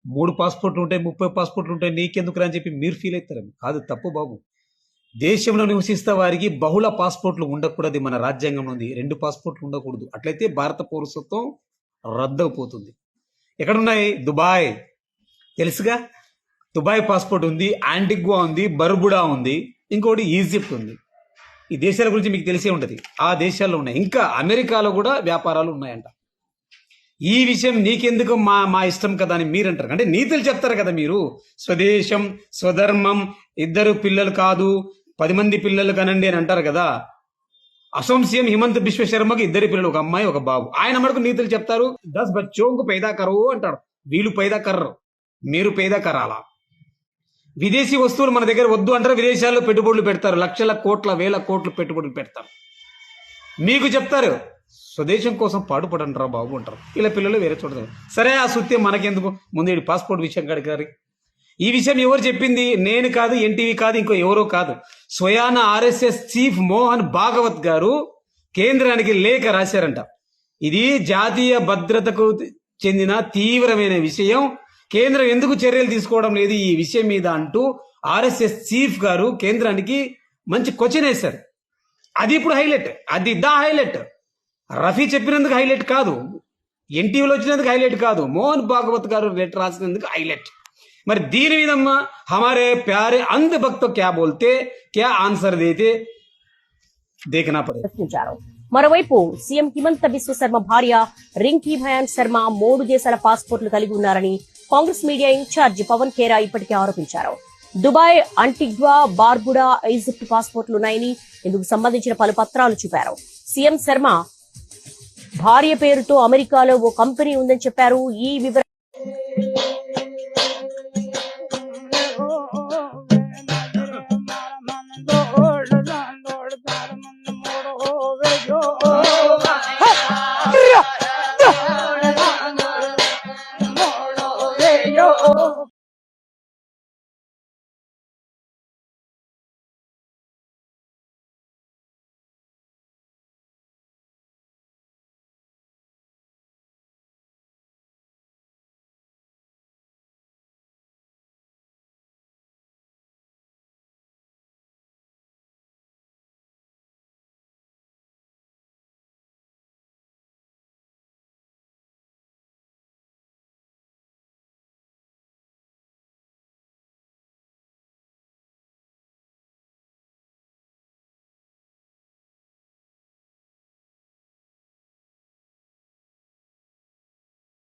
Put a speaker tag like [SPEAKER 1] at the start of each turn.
[SPEAKER 1] 3 పాస్పోర్ట్లు ఉంటాయి, 30 పాస్పోర్ట్లు ఉంటాయి, నీకెందుకు అని చెప్పి మీరు ఫీల్ అవుతారు. కాదు, తప్పు బాబు. దేశంలో నివసిస్తే వారికి బహుళ పాస్పోర్ట్లు ఉండకూడదు. మన రాజ్యాంగంలో ఉంది 2 పాస్పోర్ట్లు ఉండకూడదు. అట్లయితే భారత పౌరసత్వం రద్దయిపోతుంది. ఎక్కడున్నాయి? దుబాయ్ తెలుసుగా, దుబాయ్ పాస్పోర్ట్ ఉంది, యాంటిగ్వా ఉంది, బర్బుడా ఉంది, ఇంకోటి ఈజిప్ట్ ఉంది. ఈ దేశాల గురించి మీకు తెలిసే ఉంటుంది. ఆ దేశాల్లో ఉన్నాయి. ఇంకా అమెరికాలో కూడా వ్యాపారాలు ఉన్నాయంట. ఈ విషయం నీకెందుకు, మా ఇష్టం కదా అని మీరంటారు. అంటే నీతులు చెప్తారు కదా మీరు. స్వదేశం, స్వధర్మం, 2 పిల్లలు కాదు 10 మంది పిల్లలు కనండి అని అంటారు కదా. అసోం సీఎం హిమంత్ బిశ్వ శర్మకి 2 పిల్లలు, ఒక అమ్మాయి ఒక బాబు. ఆయన మటుకు నీతులు చెప్తారు. 10 బచ్చోంకు పైదా కరో అంటారు. వీళ్ళు పైదా కర్రరు, మీరు పైదా కరాలా. విదేశీ వస్తువులు మన దగ్గర వద్దు అంటారు. విదేశాల్లో పెట్టుబడులు పెడతారు. లక్షల కోట్ల వేల కోట్లు పెట్టుబడులు పెడతారు. మీకు చెప్తారు స్వదేశం కోసం పాటుపడంటారా బాబు అంటారు. ఇలా పిల్లలు వేరే చూడదు. సరే, ఆ సుత్యం మనకెందుకు. ముందు పాస్పోర్ట్ విషయం కడిగారు. ఈ విషయం ఎవరు చెప్పింది? నేను కాదు, ఎన్టీవీ కాదు, ఇంకో ఎవరో కాదు. స్వయాన ఆర్ఎస్ఎస్ చీఫ్ మోహన్ భాగవత్ గారు కేంద్రానికి లేఖ రాశారంట. ఇది జాతీయ భద్రతకు చెందిన తీవ్రమైన విషయం. కేంద్రం ఎందుకు చర్యలు తీసుకోవడం లేదు ఈ విషయం మీద అంటూ ఆర్ఎస్ఎస్ చీఫ్ గారు కేంద్రానికి మంచి క్వశ్చన్ వేశారు. అది ఇప్పుడు హైలైట్. అది హైలైట్. రఫీ చెప్పినందుకు హైలైట్ కాదు, ఎన్టీవీలో వచ్చినందుకు హైలైట్ కాదు, మోహన్ భాగవత్ గారు లెటర్ రాసినందుకు హైలైట్. మరి దీని మీదమ్మా హమారే ప్యారే అంధ భక్తో క్యా బోల్తే, క్యా ఆన్సర్ దేతే దేఖనా పడేగా.
[SPEAKER 2] మరోవైపు సీఎం హిమంత బిశ్వ శర్మ భార్య రింకీ భయాన్ శర్మ 3 దేశాల పాస్పోర్ట్లు కలిగి ఉన్నారని కాంగ్రెస్ మీడియా ఇన్ఛార్జ్ పవన్ ఖేరా ఇప్పటికే ఆరోపించారు. దుబాయ్, అంటిగ్వా, బార్బుడా, ఈజిప్ట్ పాస్పోర్ట్లున్నాయని ఇందుకు సంబంధించిన పలు పత్రాలు చూపారు. సీఎం శర్మ భార్య పేరుతో అమెరికాలో ఓ కంపెనీ ఉందని చెప్పారు. ఈ వివరాలు